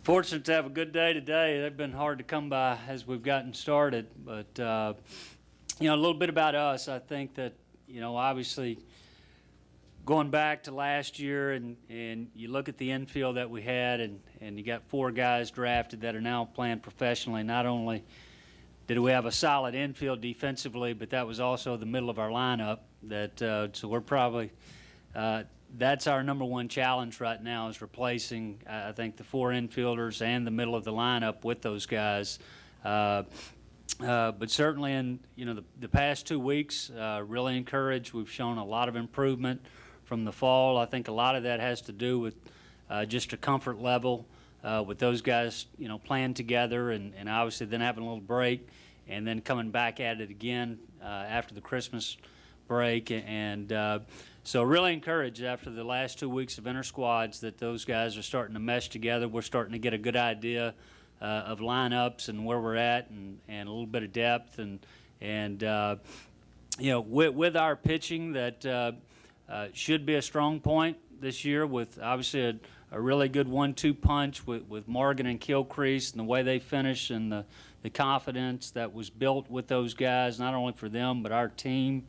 Fortunate to have a good day today. They've been hard to come by as we've gotten started, but a little bit about us. I think that obviously going back to last year, and you look at the infield that we had, and you got 4 guys drafted that are now playing professionally. Not only did we have a solid infield defensively, but that was also the middle of our lineup. So we're probably that's our number one challenge right now, is replacing, I think, the 4 infielders and the middle of the lineup with those guys. But certainly in the past 2 weeks, really encouraged. We've shown a lot of improvement from the fall. I think a lot of that has to do with just a comfort level with those guys, playing together, and obviously then having a little break, and then coming back at it again after the Christmas break. And so really encouraged after the last 2 weeks of inter-squads that those guys are starting to mesh together. We're starting to get a good idea of lineups and where we're at, and a little bit of depth. And with our pitching, that should be a strong point this year, with obviously a really good 1-2 punch with Morgan and Kilcrease, and the way they finish, and the confidence that was built with those guys, not only for them but our team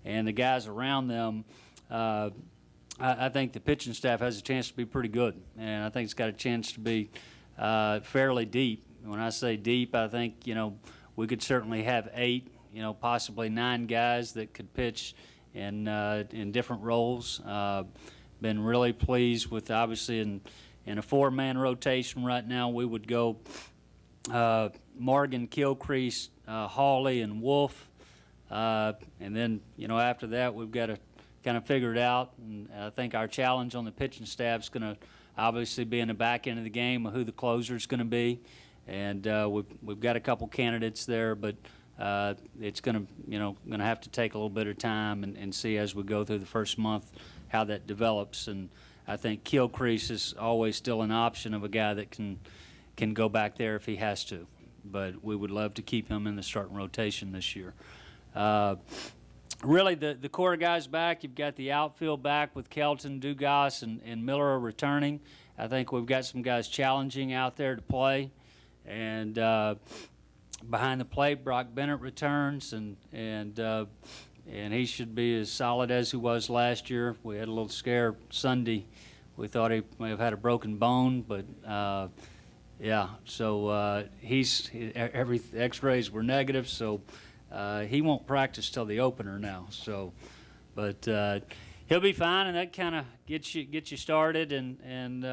and the guys around them. I think the pitching staff has a chance to be pretty good, and I think it's got a chance to be fairly deep. When I say deep, I think we could certainly have 8, possibly 9 guys that could pitch in different roles. Been really pleased with, obviously, in a 4-man rotation right now, we would go Morgan, Kilcrease, Hawley, and Wolf. And then, after that, we've got to kind of figure it out. And I think our challenge on the pitching staff is going to obviously be in the back end of the game of who the closer is going to be. And we've got a couple candidates there, but it's going to have to take a little bit of time and see as we go through the first month how that develops. And I think Kilcrease is always still an option of a guy that can go back there if he has to. But we would love to keep him in the starting rotation this year. Really, the core guys back. You've got the outfield back with Kelton, Dugas, and Miller are returning. I think we've got some guys challenging out there to play. And behind the plate, Brock Bennett returns, and he should be as solid as he was last year. We had a little scare Sunday. We thought he may have had a broken bone, but yeah. So every X-rays were negative, so he won't practice till the opener now. So, but he'll be fine, and that kind of gets you started, and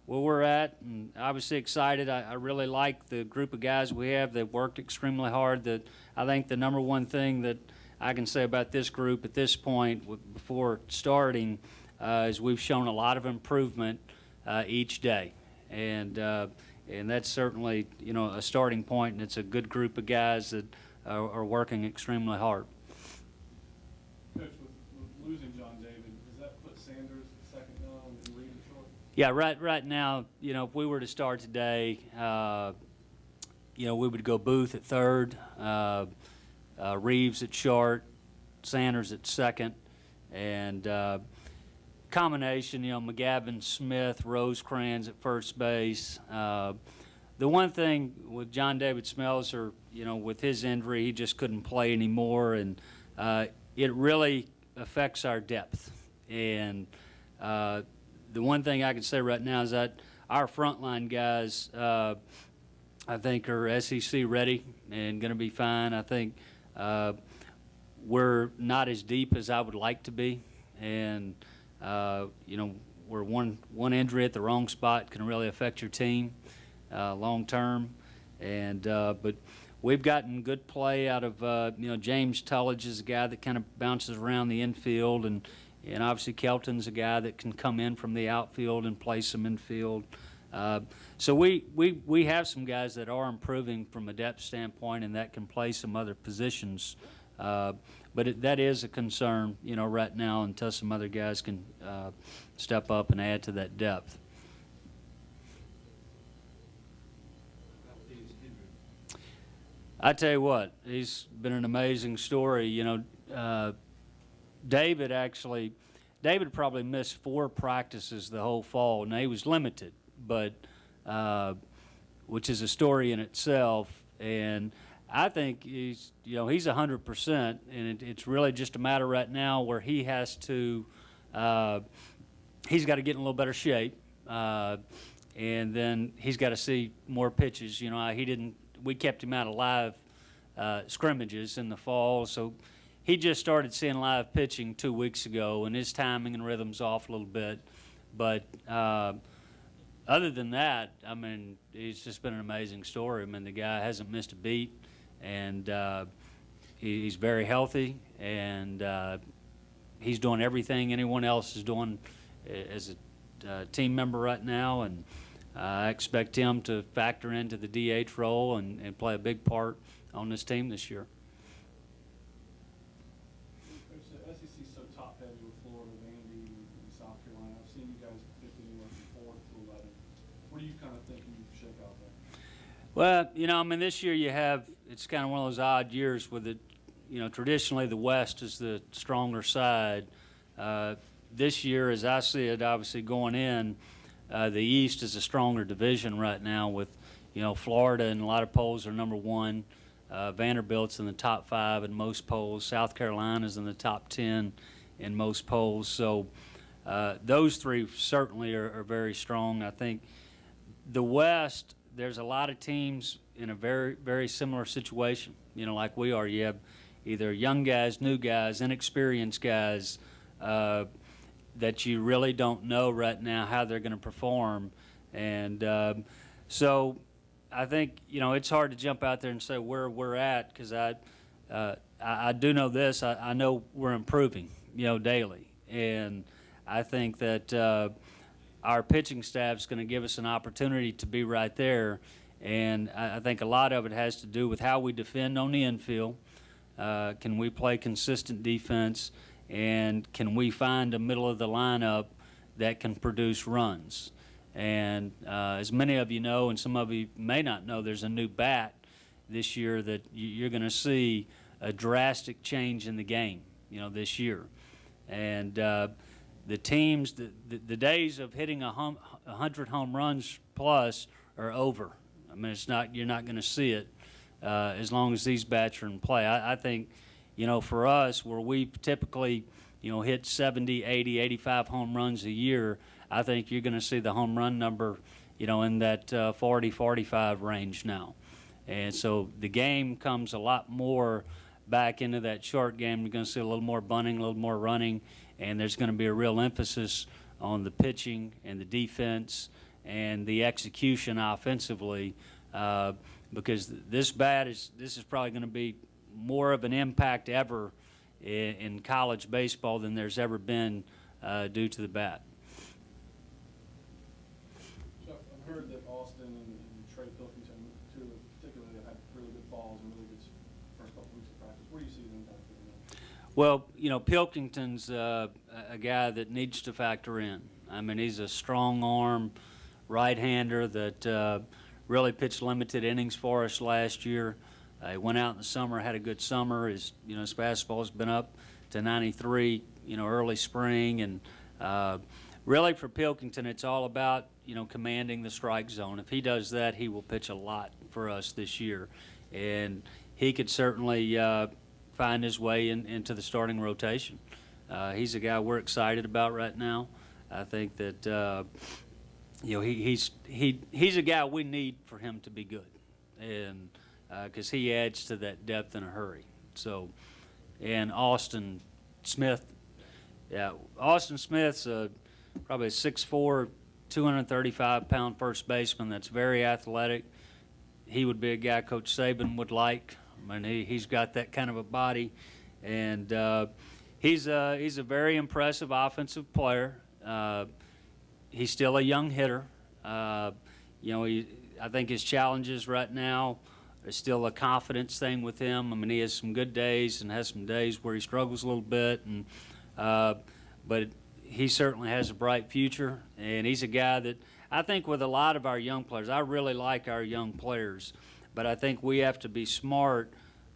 where we're at, and obviously excited. I really like the group of guys we have. They've worked extremely hard. That I think the number one thing that I can say about this group at this point, before starting, is we've shown a lot of improvement each day, and that's certainly a starting point, and it's a good group of guys that are working extremely hard. Coach, with losing John David, does that put Sanders second now and Reed short? Yeah, right now, if we were to start today, we would go Booth at third, Reeves at short, Sanders at second, and combination, McGavin, Smith, Rosecrans at first base. The one thing with John David Smelser, with his injury, he just couldn't play anymore, and it really affects our depth. And the one thing I can say right now is that our frontline guys, I think, are SEC ready and going to be fine. I think we're not as deep as I would like to be, and where one injury at the wrong spot can really affect your team long term. And but we've gotten good play out of James Tullidge is a guy that kind of bounces around the infield, and obviously Kelton's a guy that can come in from the outfield and play some infield. So we have some guys that are improving from a depth standpoint, and that can play some other positions. But that is a concern, right now, until some other guys can step up and add to that depth. I tell you what, he's been an amazing story. David probably missed 4 practices the whole fall. Now, he was limited, but which is a story in itself. And I think he's 100%, and it's really just a matter right now where he has to, he's got to get in a little better shape, and then he's got to see more pitches. We kept him out of live scrimmages in the fall, so he just started seeing live pitching 2 weeks ago, and his timing and rhythm's off a little bit. But other than that, I mean, it's just been an amazing story. I mean, the guy hasn't missed a beat, and he's very healthy, and he's doing everything anyone else is doing as a team member right now, and I expect him to factor into the DH role and play a big part on this team this year. The SEC is so top-heavy with Florida, Vandy, and South Carolina. I've seen you guys pick anywhere from 4th to 11th. What do you kind of think you shake out there? Well, I mean, this year it's kind of one of those odd years with it. Traditionally the West is the stronger side. This year, as I see it, obviously going in, the East is a stronger division right now with, Florida in a lot of polls are number 1. Vanderbilt's in the top 5 in most polls. South Carolina's in the top 10 in most polls. So those three certainly are very strong. I think the West, there's a lot of teams in a very, very similar situation, like we are. You have either young guys, new guys, inexperienced guys that you really don't know right now how they're going to perform. And so I think, it's hard to jump out there and say where we're at, because I do know this. I know we're improving, daily. And I think that our pitching staff is going to give us an opportunity to be right there. And I think a lot of it has to do with how we defend on the infield. Can we play consistent defense? And can we find a middle of the lineup that can produce runs? And as many of you know, and some of you may not know, there's a new bat this year that you're going to see a drastic change in the game, this year. And the teams, the days of hitting 100 home runs plus are over. I mean, you're not going to see it as long as these bats are in play. I think, for us, where we typically, hit 70, 80, 85 home runs a year, I think you're going to see the home run number, in that 40, 45 range now. And so the game comes a lot more back into that short game. You're going to see a little more bunting, a little more running, and there's going to be a real emphasis on the pitching and the defense and the execution offensively, because this is probably going to be more of an impact ever in college baseball than there's ever been due to the bat. Chuck, I've heard that Austin and Trey Pilkington, two particularly, have had really good falls and really good first couple weeks of practice. Where do you see them kind of fitting in? Well, Pilkington's a guy that needs to factor in. I mean, he's a strong arm right-hander that really pitched limited innings for us last year. He went out in the summer, had a good summer. His fastball's been up to 93, early spring. And really for Pilkington, it's all about, commanding the strike zone. If he does that, he will pitch a lot for us this year. And he could certainly find his way into the starting rotation. He's a guy we're excited about right now. I think that, he's a guy we need for him to be good. And because he adds to that depth in a hurry. So, and Austin Smith, Austin Smith's probably a 6'4", 235-pound first baseman that's very athletic. He would be a guy Coach Saban would like. I mean, he's got that kind of a body, and he's a very impressive offensive player. He's still a young hitter. I think his challenges right now is still a confidence thing with him. I mean, he has some good days and has some days where he struggles a little bit, and but he certainly has a bright future. And he's a guy that I think with a lot of our young players, I really like our young players, but I think we have to be smart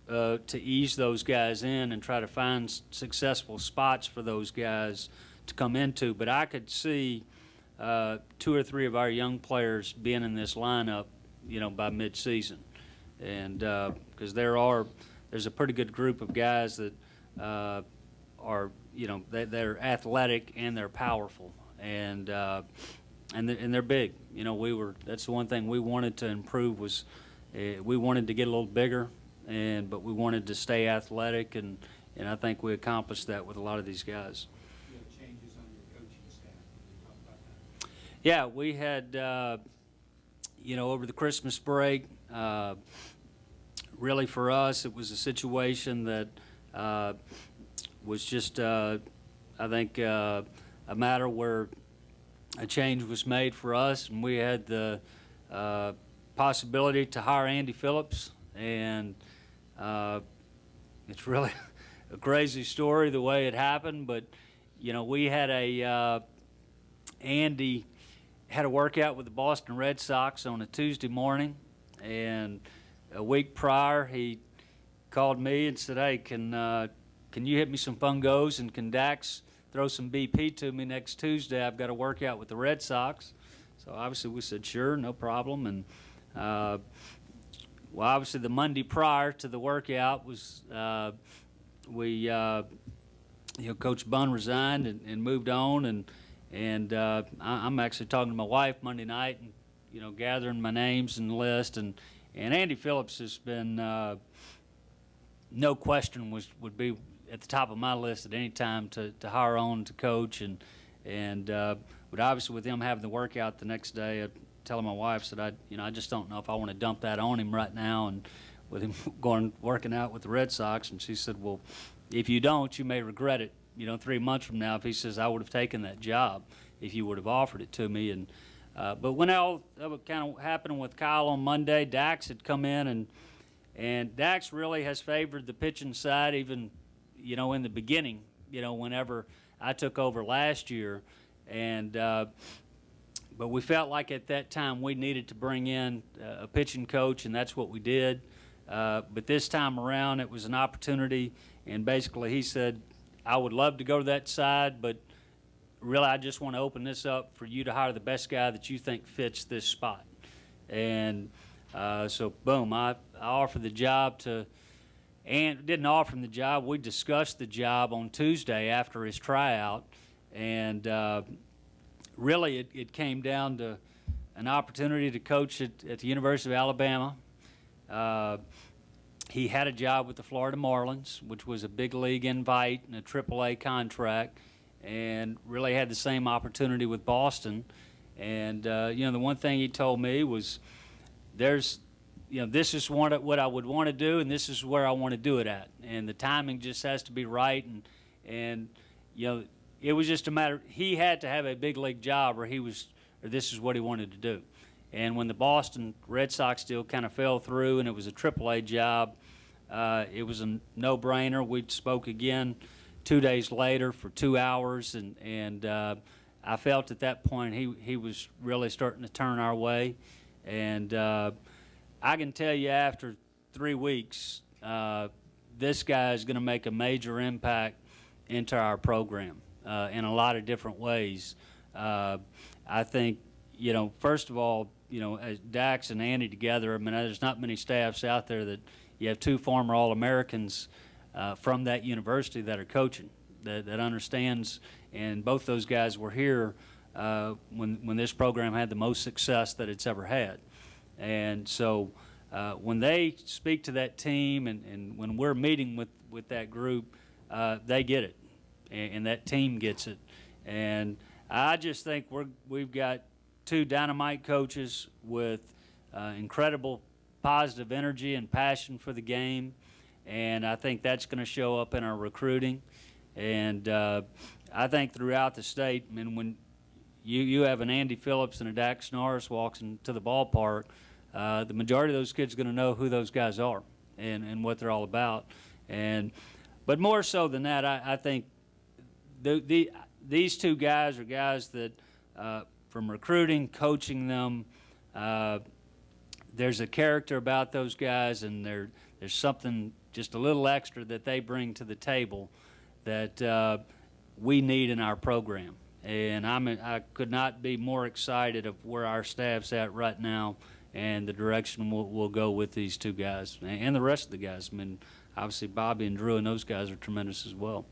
to ease those guys in and try to find successful spots for those guys to come into. But I could see 2 or 3 of our young players being in this lineup, by mid-season. And because there's a pretty good group of guys that are, they're athletic and they're powerful, and they're big. That's the one thing we wanted to improve was we wanted to get a little bigger, but we wanted to stay athletic, and I think we accomplished that with a lot of these guys. You had changes on your coaching staff. Can you talk about that? Yeah, we had, over the Christmas break, really for us, it was a situation that was just, I think, a matter where a change was made for us, and we had the possibility to hire Andy Phillips, and it's really a crazy story the way it happened, but we had Andy had a workout with the Boston Red Sox on a Tuesday morning, and a week prior he called me and said, "Hey, can you hit me some fungos, and can Dax throw some BP to me next Tuesday? I've got a workout with the Red Sox." So obviously we said, "Sure, no problem." And well, obviously the Monday prior to the workout was Coach Bunn resigned and moved on, and I'm actually talking to my wife Monday night and gathering my names and list, and Andy Phillips has been no question would be at the top of my list at any time to hire on to coach, but obviously with him having the workout the next day, I telling my wife that I just don't know if I want to dump that on him right now, and with him working out with the Red Sox. And she said, "Well, if you don't, you may regret it 3 months from now." If he says, "I would have taken that job if you would have offered it to me." And but when all that kind of happened with Kyle on Monday, Dax had come in, and Dax really has favored the pitching side even in the beginning, whenever I took over last year, and but we felt like at that time we needed to bring in a pitching coach, and that's what we did. But this time around, it was an opportunity, and basically he said, "I would love to go to that side, but really I just want to open this up for you to hire the best guy that you think fits this spot." And so boom, I offered the job to, and didn't offer him the job. We discussed the job on Tuesday after his tryout, and really it came down to an opportunity to coach at the University of Alabama. He had a job with the Florida Marlins, which was a big league invite and a AAA contract, and really had the same opportunity with Boston. And the one thing he told me was, this is what I would want to do, and this is where I want to do it at, and the timing just has to be right. And it was just a matter, he had to have a big league job, or this is what he wanted to do. And when the Boston Red Sox deal kind of fell through and it was a AAA job, it was a no-brainer. We spoke again 2 days later for 2 hours, and I felt at that point he was really starting to turn our way. And I can tell you, after 3 weeks, this guy is going to make a major impact into our program in a lot of different ways. I think, first of all, as Dax and Andy together, I mean, there's not many staffs out there that you have 2 former All-Americans from that university that are coaching, that understands, and both those guys were here when this program had the most success that it's ever had. And so when they speak to that team, and when we're meeting with that group, they get it, and that team gets it. And I just think we've got 2 dynamite coaches with incredible positive energy and passion for the game, and I think that's going to show up in our recruiting. And I think throughout the state, I mean, when you have an Andy Phillips and a Dax Norris walks into the ballpark, the majority of those kids are going to know who those guys are and what they're all about. But more so than that, I think these 2 guys are guys that, from recruiting, coaching them, there's a character about those guys, and there's something just a little extra that they bring to the table that we need in our program. And I could not be more excited of where our staff's at right now and the direction we'll go with these two guys and the rest of the guys. I mean, obviously Bobby and Drew and those guys are tremendous as well.